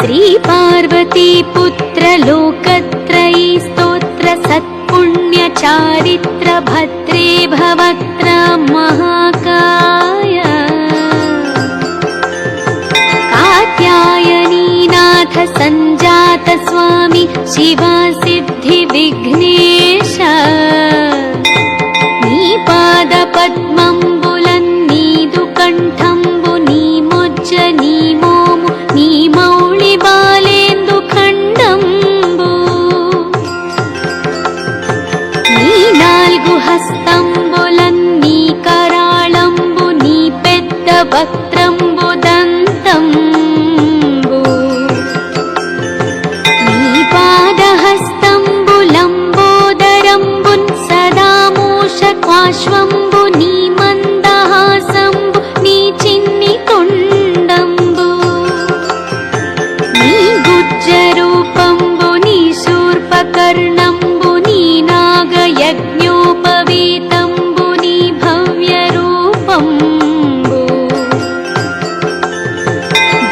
श्री पार्वती पुत्र लोकत्रयी स्तोत्र सत्पुण्य चारित्र भद्रे भवक्त्र महाकाय कात्यायनीनाथ संजात स्वामी शिवा सिद्धि विघ्नेश नी पाद पद्मंबुलं नीदु कंठंबु नी मुज्ज नी मोमु नी मौळि बालेंदु खंडंबु नी नाल्गु हस्తంబులం నీ कराळంబు నీ పెద్ద వక్త్రంబు దంతంబు నీ పాదహస్తంబులంబోదరంబున్ సదా మూషకాశ్వంబు నీ మందహాసంబు నీ చిన్ని తొండంబు నీ గుజ్జరూపంబు నీ శూర్పకర్ణంబు నీ నాగయజ్ఞోపవీతంబు నీ భవ్య రూపంబు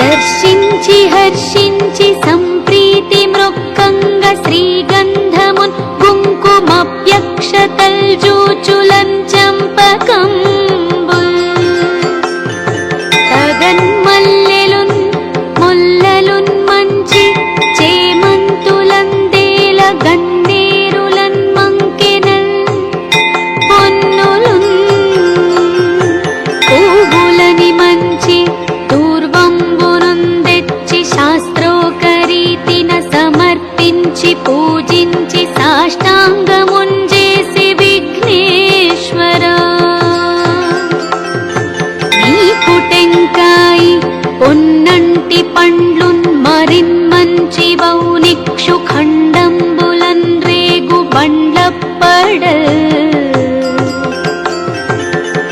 దర్శించి హర్షించి సంప్రీతి మృక్కంగ శ్రీగంధమున్ కుంకుమప్యక్షతల్జూచులం చంపకంబుల్ తగన్మల్లెలున్ ముల్లలున్ మంచి చేమంతులందేల గన్నేరులన్ మంకెనల్ పొన్నులున్ పువ్వులని మంచి పూర్వంబునుందెచ్చి శాస్త్రోకరీతిన సమర్పించి పూజించి సాష్టాంగముంజేసి విఘ్నేశ్వర నీకు టెంకాయి పొన్నంటి పండ్లున్ మరిన్ మంచి వౌనిక్షు ఖండంబులన్ రేగు బండ్లప్పడల్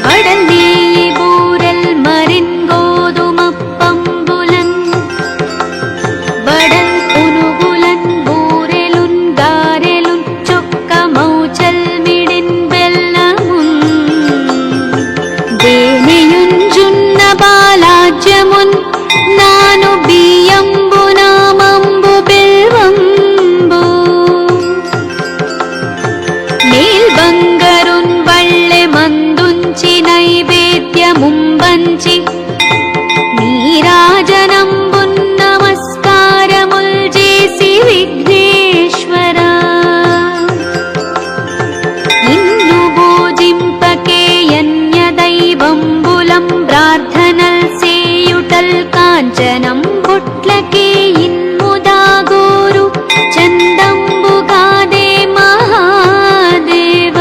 వడల్ నేయి బూరల్ మరిన్ గోధుమప్పంబులన్ వడల్ పునుగులన్ బూరెలున్ గారెలున్ చొక్క మౌచల్ మిడిన్ బెల్లమున్ దేనియుంజున్న బాలాజ్యమున్ నాను బియ్యంబు నామంబు బిల్వంబు మేల్ బంగరున్ వళ్ళె మందుంచి నైవేద్యముంబంచి నీరాజనంబున్ నమస్కారముల్ చేసి విఘ్నేశ్వర నిన్ను పూజింపకే యన్య దైవంబులం ప్రార్థనల్ సేయుటల్ కాంచనం బొట్లకే ఇన్ముదాగోరు చందంబుగాదే మహాదేవ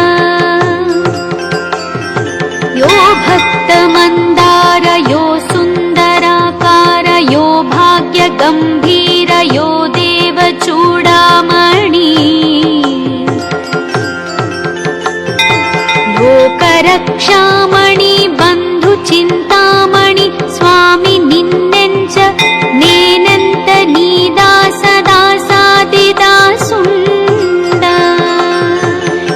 యో భక్త మందార యో సుందరాకార యో భాగ్య గంభీర యో దేవ చూడామణి లోకరక్షామణి బంధు చింతామణి స్వామి నిన్నెంచ నేనంత నీ దాస దాసాది దాసుండ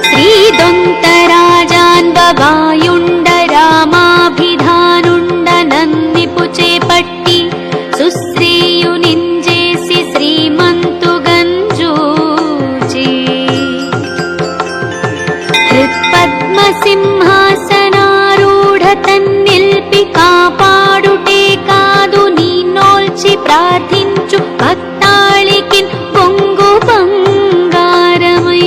శ్రీదొంతరాజాన్వవాయుండ రామాభిధానుండ నన్నిపు చేపట్టి సుశ్రీయునింజేసి శ్రీమంతు గంజూచి హృత్పద్మ సింహాసనారూఢ తన్నిల్పి కాపాడుటే కాదు నీనోల్చి ప్రార్థించు భక్తాళికిన్ పొంగు బంగారమై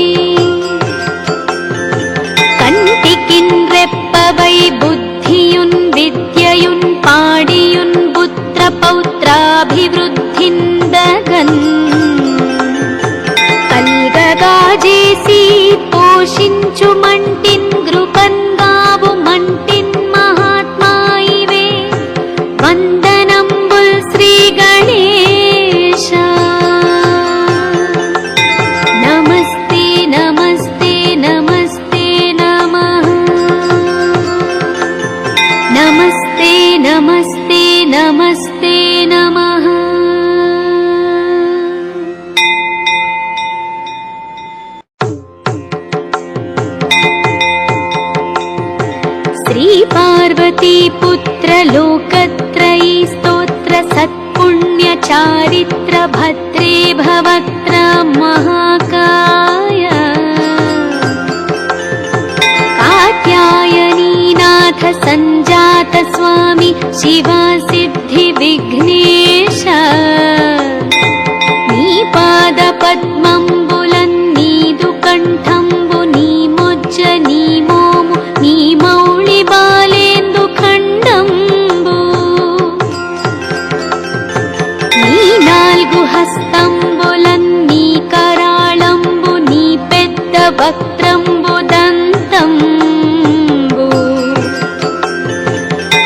కంటికిన్ రెప్పవై బుద్ధియున్ విద్యయున్ పాడియున్ పుత్ర పౌత్రాభివృద్ధిందగన్ కల్గగాజేసి పోషించు మంటిన్ గృపన్ గావు మంటిన్ మహాత్మాయివే వందనంబుల్ శ్రీ గణేశ నమస్తే నమస్తే నమస్తే నమః నమస్తే నమస్తే నమస్తే నమః श्री पार्वती पुत्र लोकत्रयी स्तोत्र सत्पुण्य चारित्र भद्रे भवक्त्र महाकाय कात्यायनीनाथ सञ्जात स्वामी शिवा सिद्धि विघ्नेश नी पाद पद्मंबुलन्नीदु कंठंबु नी मोज्ज नी मोमु नी मौळि बालेन्दु खंडंबु నీ నాలుగు హస్తంబులన్నీ కరాళంబు నీ పెద్ద వక్త్రంబు దంతంబు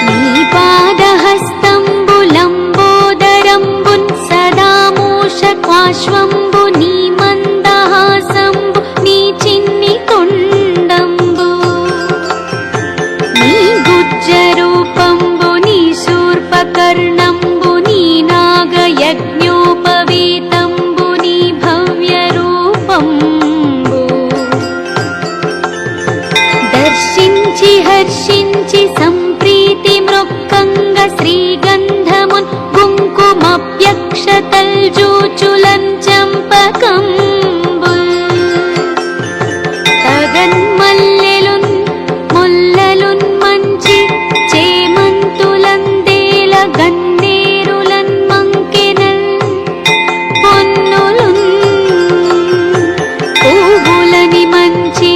నీ పాదహస్తంబులంబోదరంబున్ సదా మూషకాశ్వంబు నీ మందహాసంబు నీ చిన్ని తొండంబు నీ గుజ్జరూపంబు నీ శూర్పకర్ణంబు నీ నాగయజ్ఞోపవీతంబు నీ భవ్య రూపంబు దర్శించి హర్షించి సంప్రీతి మృక్కంగ శ్రీగంధమున్ కుంకుమప్యక్షతల్జూచులన్ చంపకంబుల్ తగన్మల్లెలున్ ముల్లలున్ మంచి చేమంతులందేల గన్నేరులన్ మంకెనల్ పొన్నులున్ పువ్వులని మంచి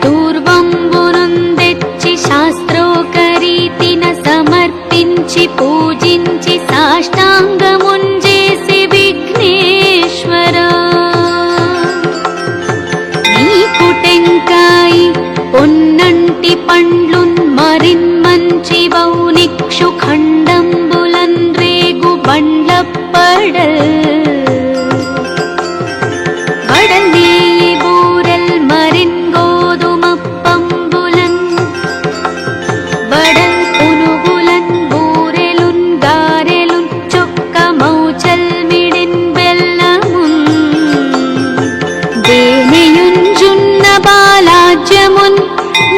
దూర్వంబునుందెచ్చి శాస్త్రోకరీతిన సమర్పించి పూజించి సాష్టాంగముంజేసి విఘ్నేశ్వరా నీకు టెంకాయి పొన్నంటి పండ్లున్ మరిన్ మంచి వౌనిక్షు ఖండంబులన్ రేగు బండ్లప్పడల్ వడల్నేయి బూరెల్ మరిన్ గోధుమప్పంబులన్ వడల్ పునుగులన్ బూరెలున్ గారెలున్ చొక్క మౌచల్ మిడిన్ బెల్లమున్ దేనియుంజున్న బాలాజ్యమున్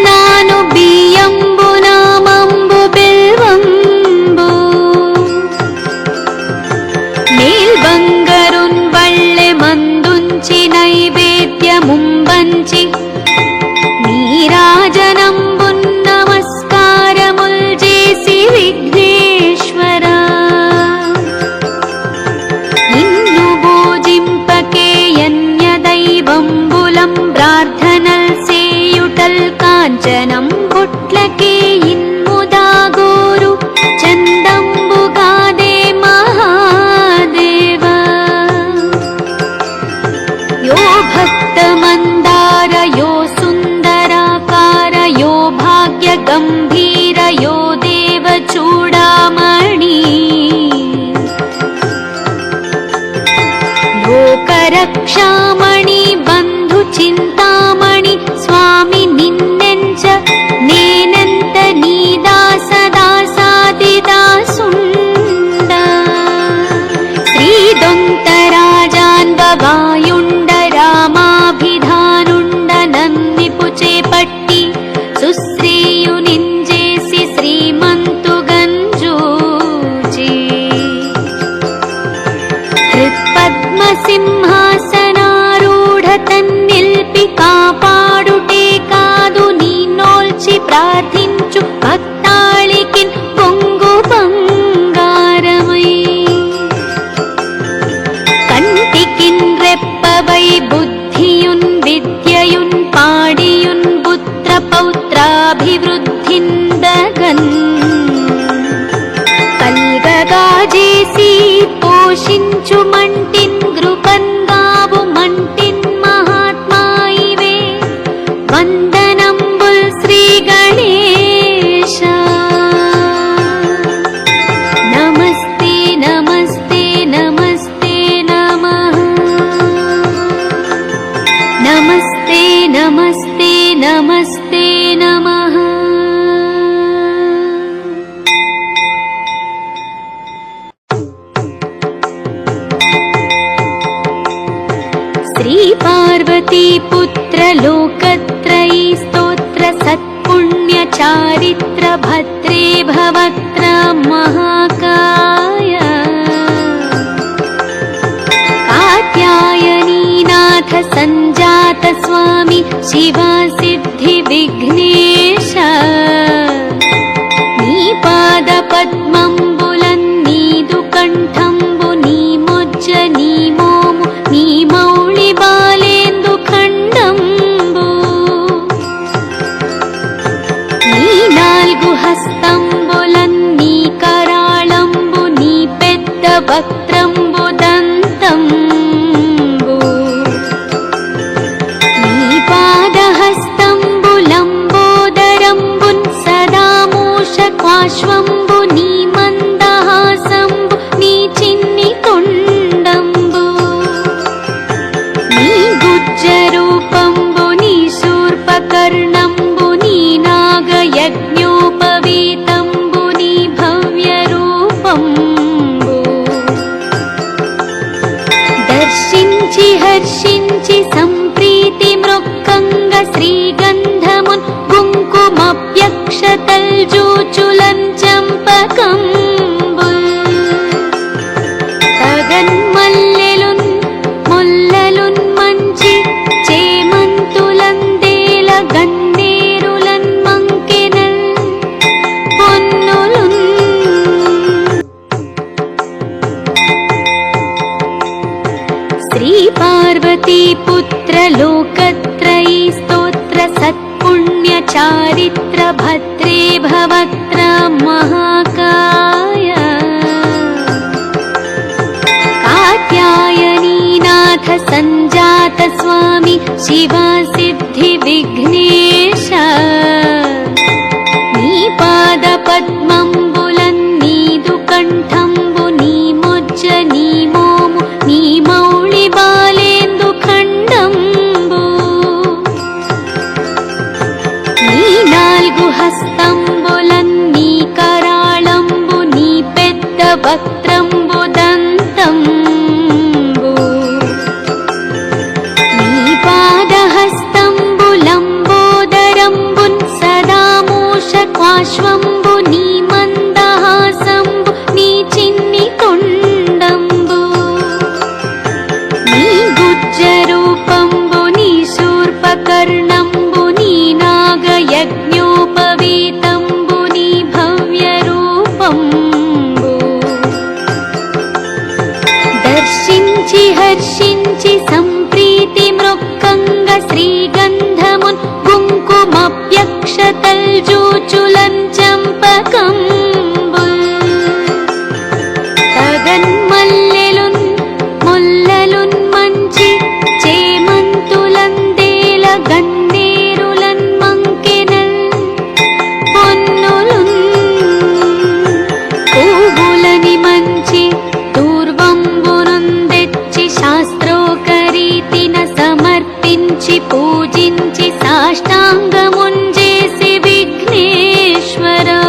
నాను బియ్యంబు నామంబు బిల్వంబు నీల్బంగరున్ వళ్ళె మందుంచి నైవేద్యముంబంచి నీరాజనంబున్ నమస్కారముల్ చేసి విఘ్నేశ్వరా నిన్ను భోజింపకే యన్య దైవంబులం ప్రార్థనల్ సేయుటల్ కాంచనం బుట్లకే ఇన్ముదాగోరు చందంబుగాదే మహాదేవ యో భక్తమందార యో సుందరాకార యో భాగ్య గంభీర యో దేవ చూడామణి లోకరక్షామణి బంధు చింతామణి స్వామి నిన్నెంచ నేనంత నీ దాస దాసాదిదాసుండ శ్రీదొంతరాజాన్వవాయుండ రామాభిధానుండ నన్నిపు చేపట్టి సుశ్రీయునింజేసి శ్రీమంతు గంజూచి హృత్పద్మ సింహాసనారూఢ తన్నిల్పి కాపాడుటే కాదు నీ నోల్చి ప్రార్థించు భక్తాళికిన్ పొంగు బంగారమై కంటికిన్ రెప్పవై బుద్ధియున్ విద్యయున్ పాడియున్ పుత్ర పౌత్రాభివృద్ధిందగన్ కల్గగాజేసి పోషించు మంటిన్ గృపన్గావు మంటిన్ మహాత్మాయివే వందనంబుల్ శ్రీ గణేశ నమస్తే నమస్తే నమస్తే నమః నమస్తే నమస్తే నమస్తే నమః శ్రీ పార్వతీ పుత్ర లోకత్రయీ స్తోత్ర సత్పుణ్య చారిత్ర భద్రే భవక్త్ర మహాకాయ स्वामी शिवा सिद्धि विघ्नेश नी पाद पद्मंबुलन्नीदु कंठंबु नी मुज्ज नी मोमु नी मौळि बालेंदु खंडंबु नी नाल्गु हस्తంబులన్నీ कराळंबु नी पेद्द वक्त्रंबु दंतंबु नी पादहस्తంబులంబోదరంబున్ सदा మూషకాశ్వంబు నీ మందహాసంబు నీ చిన్ని తొండంబు నీ గుజ్జరూపంబు నీ శూర్పకర్ణంబు నీ నాగయజ్ఞోపవీతంబు నీ భవ్య రూపంబు దర్శించి హర్షించి సంప్రీతి మృక్కంగ శ్రీగంధమున్ కుంకుమప్యక్షతల్జూచులన్ చంపకంబుల్ తగన్మల్లెలున్ ముల్లలున్ మంచి చేమంతులందేల గన్నేరులన్ మంకెనల్ పొన్నులున్ శ్రీ పార్వతీ పుత్ర లోకత్రయీ స్తోత్ర సత్పుణ్య చారిత్ర భద్రే భవత్ర మహాకాయ కాత్యాయనీనాథ సంజాత స్వామి శివా సిద్ధి విఘ్నేశ నీ పాద పద్మంబులన్నీదు కంఠంబు నీ ముజ్జ నీ మోము నీ మౌళి బాలేందు ఖండంబు నీ నాల్గు హస్తంబులన్నీ కరాళంబు నీ పెద్ద వక్త్రంబు దంతంబు నీ పాదహస్తంబులంబోదరంబున్ సదా మూషకాశ్వంబు నీ మందహాసంబు నీ చిన్ని తొండంబు నీ గుజ్జరూపంబు నీ శూర్పకర్ణంబు నీ నాగయజ్ఞోపవీతంబు నీ భవ్య రూపంబు దర్శించి హర్షించి సంప్రీతి మృక్కంగ శ్రీగంధమున్ కుంకుమప్యక్షతల్జూచులన్ చంపకంబుల్ తగన్మల్లెలున్ ముల్లలున్ మంచి చేమంతులందేల గన్నేరులన్ మంకెనల్ పొన్నులున్ పువ్వులని మంచి దూర్వంబునుందెచ్చి శాస్త్రోకరీతిన సమర్పించి పూజించి సాష్టాంగముంజేసి విఘ్నేశ్వరా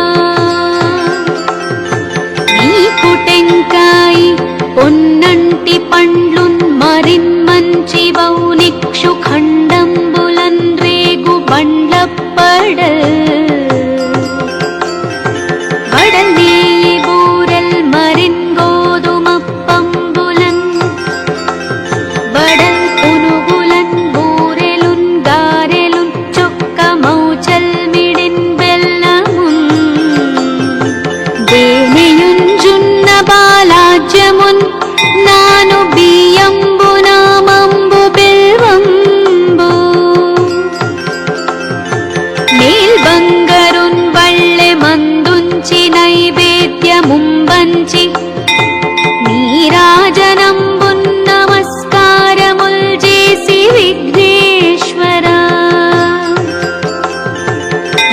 నీ కుటెంకాయి పొన్నంటి పండ్లున్ మరిన్ మంచి వౌనిక్షు ఖండంబులన్ రేగు బండ్లప్పడల్ వడల్నేయి బూరెల్ మరిన్ గోధుమప్పంబులన్ వడల్ పునుగులన్ బూరెలున్ గారెలున్ చొక్క మౌచల్ మిడిన్ బెల్లమున్ దేనియుంజున్న బాలాజ్యమున్ నాను బియ్యంబు నామంబు బిల్వంబు మేల్బంగరున్ వళ్ళె మందుంచి నైవేద్యముంబంచి నీరాజనంబున్ నమస్కారముల్ చేసి విఘ్నేశ్వరా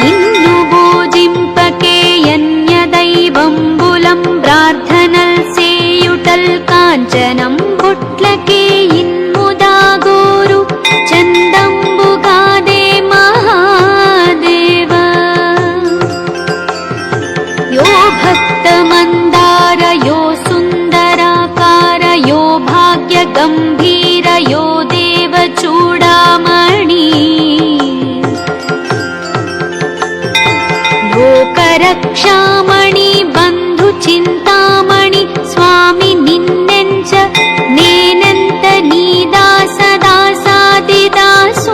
నిన్ను భోజింపకే యన్య దైవంబులం ప్రార్థనల్ సేయుటల్ కాంచనం బుట్లకే ఇన్ముదాగోరు చందంబుగాదే మహాదేవ యో భక్తమందార యో సుందరాకార యో భాగ్య గంభీర యో దేవ చూడామణి లోకరక్షామణి బంధు చింతామణి స్వామి నిన్నెంచ నేనంత నీ దాస దాసాది దాసు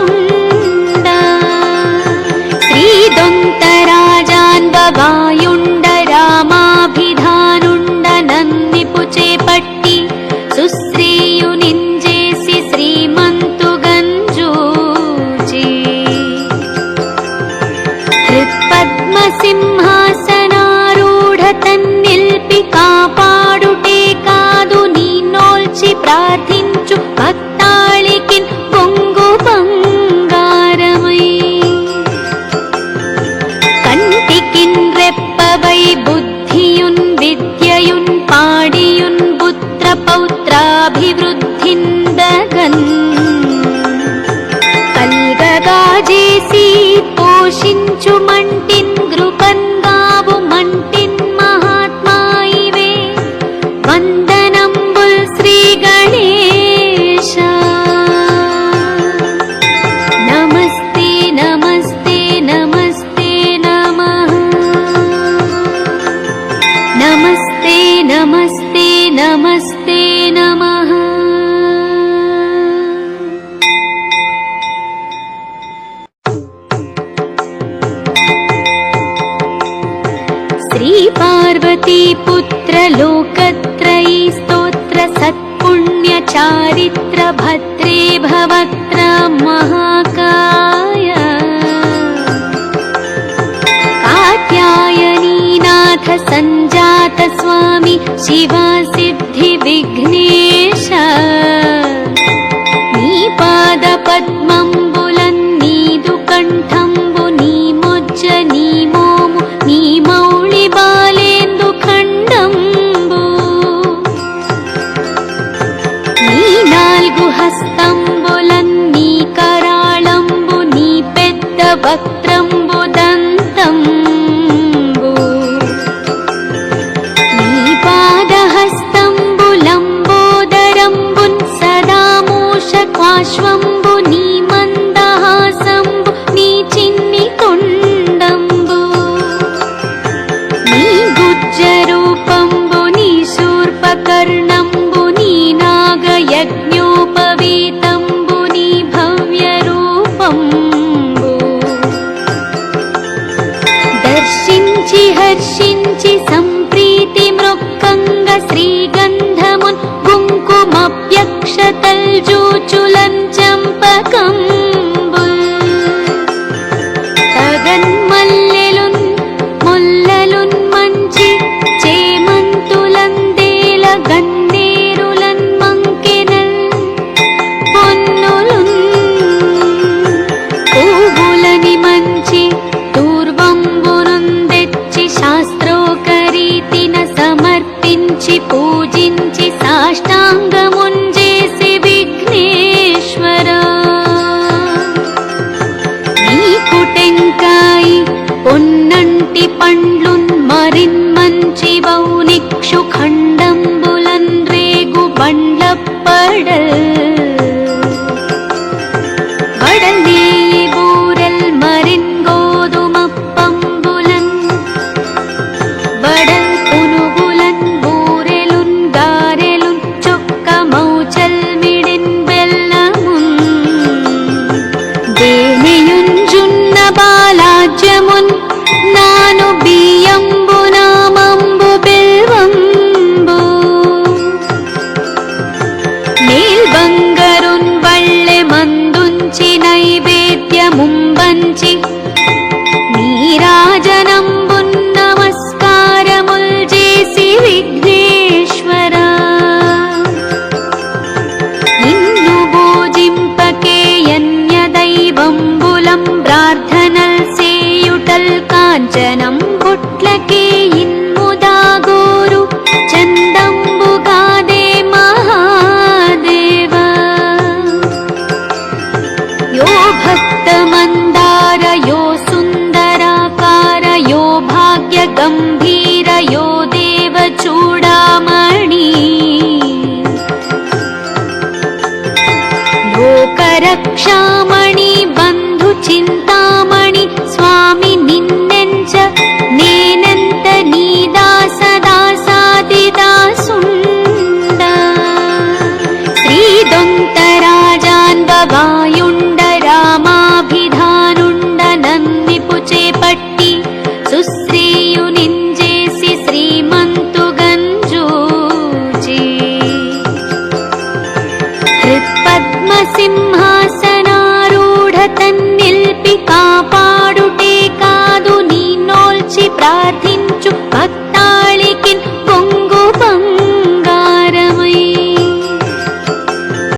అభివృద్ధిందగన్ కల్గగాజేసి పోషించు మంటిన్ గృపన్గావు మంటిన్ మహాత్మాయివే వందనంబుల్ శ్రీ గణేశ నమస్తే నమస్తే నమస్తే నమః నమస్తే నమస్తే నమస్తే నమః శ్రీ పార్వతీ పుత్ర లోకత్రయీ స్తోత్ర సత్పుణ్య చారిత్ర భద్రే భవత్ర మహాకాయ కాత్యాయనీనాథ సంజాత స్వామి శివా సిద్ధి విఘ్నేశ నీ పాద పద్మంబులన్ నీదు కంఠంబు నీ ముజ్జ నీ మోము నీ మౌళి బాలేందు ఖండంబు నీ నాల్గు హస్తంబులన్ నీ కరాళంబు నీ పెద్ద వక్త్రంబు దంతంబు నీ పాదహస్తంబులంబోదరంబున్ సదా మూషకాశ్వంబు నీ మందహాసంబు నీ చిన్ని తొండంబు నీ గుజ్జరూపంబు నీ శూర్పకర్ణంబు నీ నాగయజ్ఞోపవీతంబు నీ భవ్య రూపంబు దర్శించి హర్షించి సంప్రీతి మృక్కంగ శ్రీగంధమున్ కుంకుమప్యక్షతల్జూచులన్ చంపకంబుల్ తగన్మల్లెలున్ ముల్లలున్ మంచి చేమంతులందేల గన్నేరులన్ మంకెనల్ పొన్నులున్ పువ్వులని మంచి తూర్వంబునుందెచ్చి శాస్త్రోకరీతిన సమర్పించి పూజించి సాష్టాంగ